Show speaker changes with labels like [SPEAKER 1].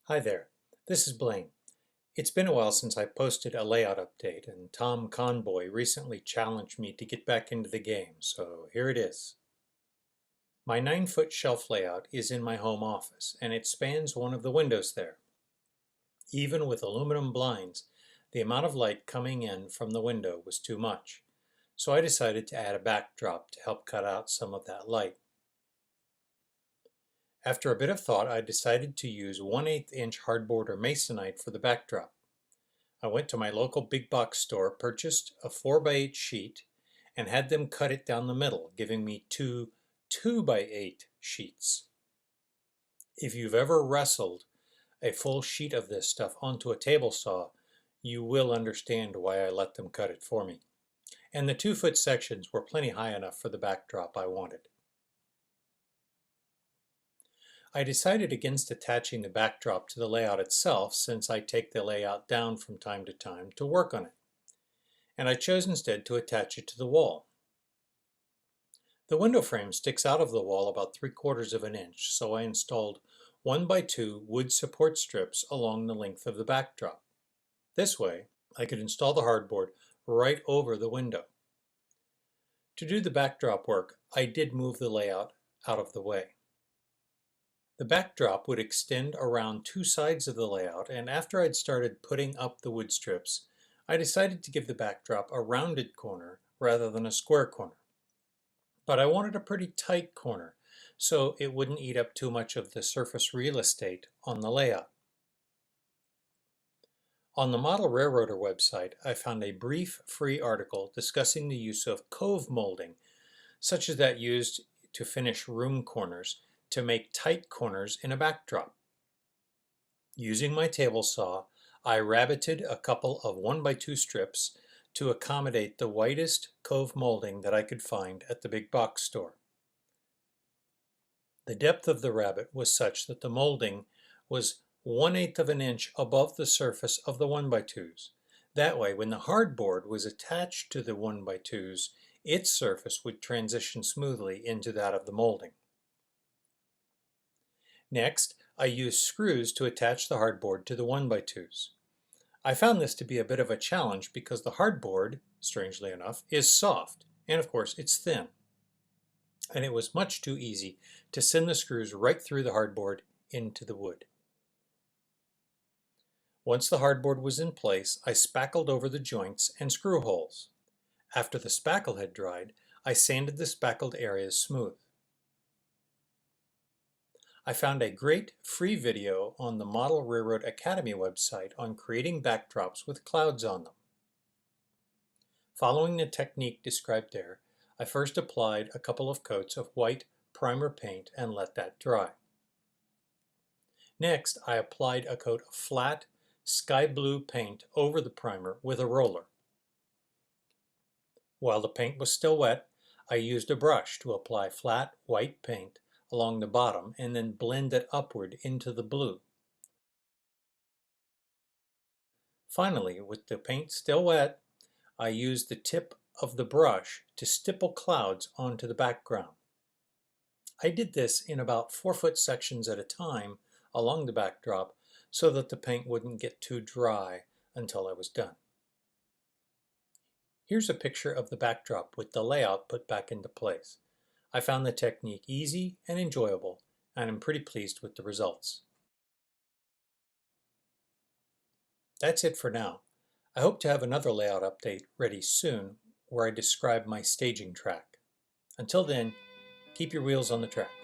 [SPEAKER 1] Hi there, this is Blaine. It's been a while since I posted a layout update, and Tom Conboy recently challenged me to get back into the game, so here it is. My 9-foot shelf layout is in my home office, and it spans one of the windows there. Even with aluminum blinds, the amount of light coming in from the window was too much, so I decided to add a backdrop to help cut out some of that light. After a bit of thought, I decided to use 1/8 inch hardboard or masonite for the backdrop. I went to my local big box store, purchased a 4x8 sheet, and had them cut it down the middle, giving me two 2x8 sheets. If you've ever wrestled a full sheet of this stuff onto a table saw, you will understand why I let them cut it for me. And the 2-foot sections were plenty high enough for the backdrop I wanted. I decided against attaching the backdrop to the layout itself since I take the layout down from time to time to work on it, and I chose instead to attach it to the wall. The window frame sticks out of the wall about 3/4 of an inch, so I installed 1x2 wood support strips along the length of the backdrop. This way, I could install the hardboard right over the window. To do the backdrop work, I did move the layout out of the way. The backdrop would extend around two sides of the layout, and after I'd started putting up the wood strips, I decided to give the backdrop a rounded corner rather than a square corner. But I wanted a pretty tight corner, so it wouldn't eat up too much of the surface real estate on the layout. On the Model Railroader website, I found a brief free article discussing the use of cove molding, such as that used to finish room corners, to make tight corners in a backdrop. Using my table saw, I rabbited a couple of 1x2 strips to accommodate the widest cove molding that I could find at the big box store. The depth of the rabbet was such that the molding was 1/8 of an inch above the surface of the 1x2s. That way, when the hardboard was attached to the 1x2s, its surface would transition smoothly into that of the molding. Next, I used screws to attach the hardboard to the 1x2s. I found this to be a bit of a challenge because the hardboard, strangely enough, is soft, and of course it's thin. And it was much too easy to send the screws right through the hardboard into the wood. Once the hardboard was in place, I spackled over the joints and screw holes. After the spackle had dried, I sanded the spackled areas smooth. I found a great free video on the Model Railroad Academy website on creating backdrops with clouds on them. Following the technique described there, I first applied a couple of coats of white primer paint and let that dry. Next, I applied a coat of flat sky blue paint over the primer with a roller. While the paint was still wet, I used a brush to apply flat white paint along the bottom and then blend it upward into the blue. Finally, with the paint still wet, I used the tip of the brush to stipple clouds onto the background. I did this in about 4-foot sections at a time along the backdrop so that the paint wouldn't get too dry until I was done. Here's a picture of the backdrop with the layout put back into place. I found the technique easy and enjoyable, and I'm pretty pleased with the results. That's it for now. I hope to have another layout update ready soon where I describe my staging track. Until then, keep your wheels on the track.